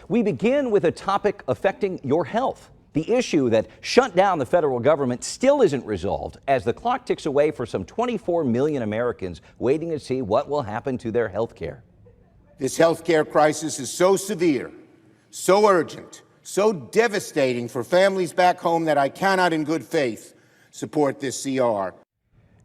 We begin with a topic affecting your health. The issue that shut down the federal government still isn't resolved as the clock ticks away for some 24 million Americans waiting to see what will happen to their health care. This health care crisis is so severe, so urgent, so devastating for families back home that I cannot in good faith support this CR.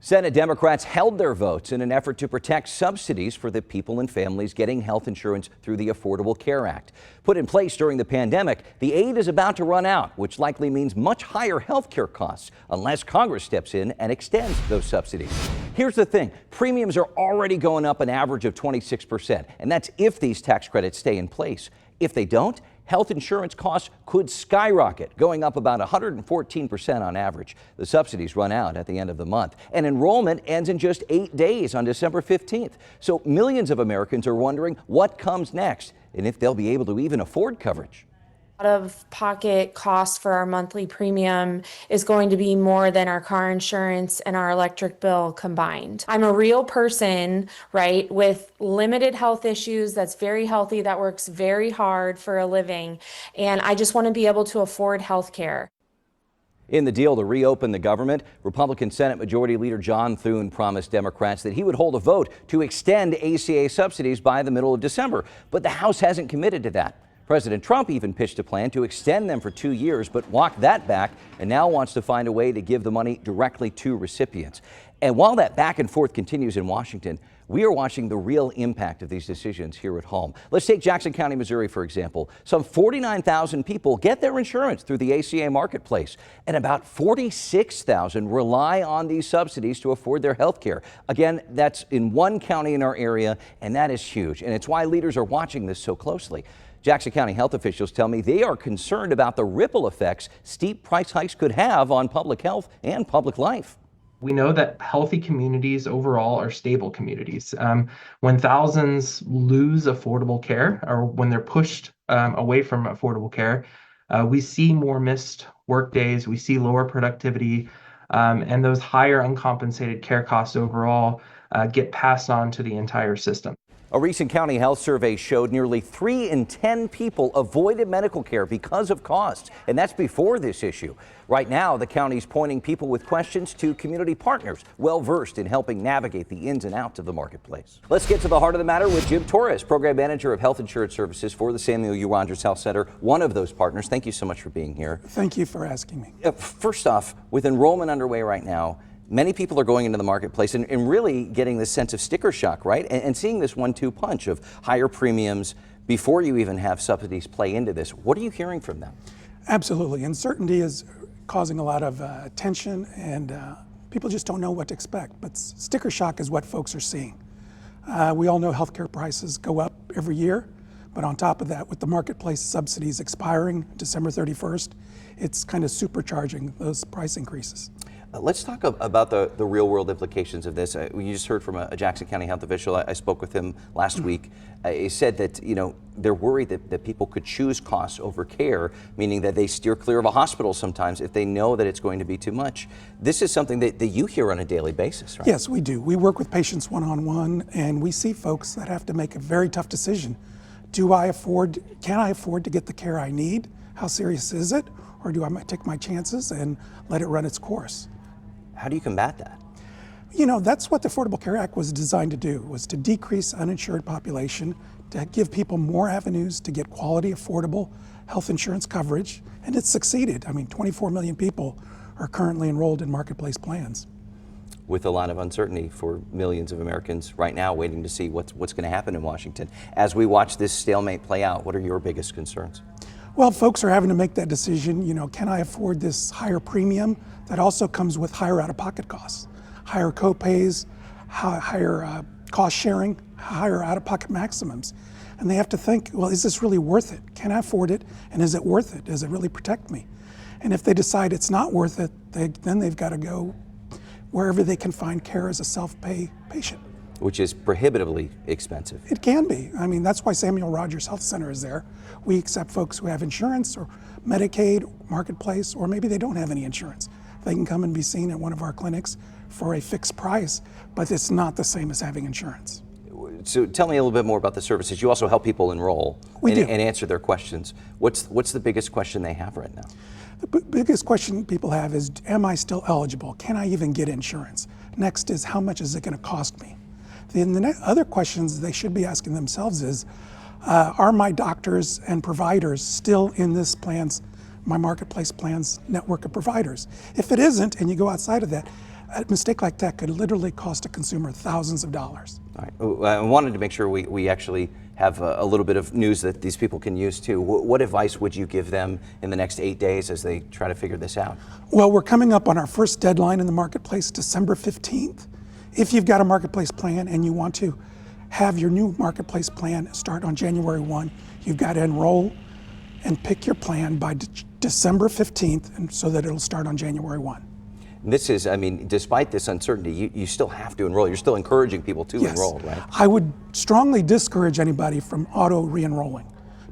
Senate Democrats held their votes in an effort to protect subsidies for the people and families getting health insurance through the Affordable Care Act. Put in place during the pandemic, the aid is about to run out, which likely means much higher health care costs unless Congress steps in and extends those subsidies. Here's the thing. Premiums are already going up an average of 26%, and that's if these tax credits stay in place. If they don't, health insurance costs could skyrocket, going up about 114% on average. The subsidies run out at the end of the month, and enrollment ends in just 8 days on December 15th. So millions of Americans are wondering what comes next and if they'll be able to even afford coverage. Out-of-pocket cost for our monthly premium is going to be more than our car insurance and our electric bill combined. I'm a real person, right, with limited health issues, that's very healthy, that works very hard for a living, and I just want to be able to afford health care. In the deal to reopen the government, Republican Senate Majority Leader John Thune promised Democrats that he would hold a vote to extend ACA subsidies by the middle of December, but the House hasn't committed to that. President Trump even pitched a plan to extend them for 2 years, but walked that back and now wants to find a way to give the money directly to recipients. And while that back and forth continues in Washington, we are watching the real impact of these decisions here at home. Let's take Jackson County, Missouri, for example. Some 49,000 people get their insurance through the ACA marketplace, and about 46,000 rely on these subsidies to afford their health care. Again, that's in one county in our area, and that is huge. And it's why leaders are watching this so closely. Jackson County health officials tell me they are concerned about the ripple effects steep price hikes could have on public health and public life. We know that healthy communities overall are stable communities. When thousands lose affordable care, or when they're pushed away from affordable care, we see more missed work days, we see lower productivity, and those higher uncompensated care costs overall get passed on to the entire system. A recent county health survey showed nearly 3 in 10 people avoided medical care because of costs, and that's before this issue. Right now, the county's pointing people with questions to community partners well-versed in helping navigate the ins and outs of the marketplace. Let's get to the heart of the matter with Jim Torres, Program Manager of Health Insurance Services for the Samuel U. Rogers Health Center, one of those partners. Thank you so much for being here. Thank you for asking me. First off, with enrollment underway right now, many people are going into the marketplace and really getting this sense of sticker shock, right? And seeing this 1-2 punch of higher premiums before you even have subsidies play into this. What are you hearing from them? Absolutely. Uncertainty is causing a lot of tension, and people just don't know what to expect. But sticker shock is what folks are seeing. We all know healthcare prices go up every year, but on top of that, with the marketplace subsidies expiring December 31st, it's kind of supercharging those price increases. Let's talk about the real world implications of this. You just heard from a Jackson County health official. I spoke with him last week. He said that, they're worried that people could choose costs over care, meaning that they steer clear of a hospital sometimes if they know that it's going to be too much. This is something that you hear on a daily basis, right? Yes, we do. We work with patients one-on-one, and we see folks that have to make a very tough decision. Can I afford to get the care I need? How serious is it? Or do I take my chances and let it run its course? How do you combat that? That's what the Affordable Care Act was designed to do, was to decrease uninsured population, to give people more avenues to get quality, affordable health insurance coverage, and it's succeeded. 24 million people are currently enrolled in marketplace plans. With a lot of uncertainty for millions of Americans right now waiting to see what's going to happen in Washington. As we watch this stalemate play out, what are your biggest concerns? Well, folks are having to make that decision. Can I afford this higher premium that also comes with higher out-of-pocket costs, higher co-pays, higher cost sharing, higher out-of-pocket maximums? And they have to think, well, is this really worth it? Can I afford it? And is it worth it? Does it really protect me? And if they decide it's not worth it, then they've got to go wherever they can find care as a self-pay patient. Which is prohibitively expensive. It can be. That's why Samuel Rogers Health Center is there. We accept folks who have insurance or Medicaid, marketplace, or maybe they don't have any insurance. They can come and be seen at one of our clinics for a fixed price, but it's not the same as having insurance. So tell me a little bit more about the services. You also help people enroll We do. and answer their questions. What's the biggest question they have right now? The biggest question people have is, am I still eligible? Can I even get insurance? Next is, how much is it going to cost me? Then the other questions they should be asking themselves is, are my doctors and providers still in this plan's, my marketplace plan's network of providers? If it isn't, and you go outside of that, a mistake like that could literally cost a consumer thousands of dollars. All right. I wanted to make sure we actually have a little bit of news that these people can use too. What advice would you give them in the next 8 days as they try to figure this out? Well, we're coming up on our first deadline in the marketplace, December 15th. If you've got a marketplace plan and you want to have your new marketplace plan start on January 1, you've got to enroll and pick your plan by December 15th, and so that it'll start on January 1. This is, I mean, despite this uncertainty, you still have to enroll. You're still encouraging people to enroll, right? I would strongly discourage anybody from auto re-enrolling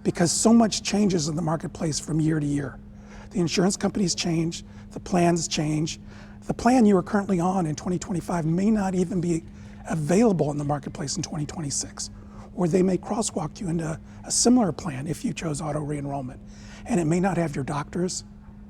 because so much changes in the marketplace from year to year. The insurance companies change, the plans change. The plan you are currently on in 2025 may not even be available in the marketplace in 2026, or they may crosswalk you into a similar plan if you chose auto re-enrollment, and it may not have your doctors,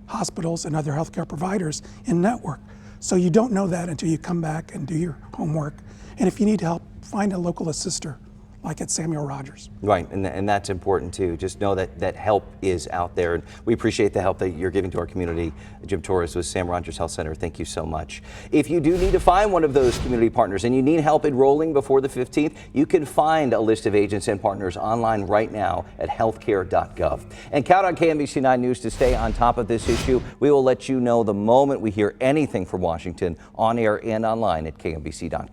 hospitals, and other healthcare providers in network. So you don't know that until you come back and do your homework. And if you need help, find a local assister like at Samuel Rogers. Right, and that's important too. Just know that help is out there, and we appreciate the help that you're giving to our community. Jim Torres with Sam Rogers Health Center, thank you so much. If you do need to find one of those community partners and you need help enrolling before the 15th, you can find a list of agents and partners online right now at healthcare.gov. And count on KMBC 9 News to stay on top of this issue. We will let you know the moment we hear anything from Washington on air and online at KMBC.com.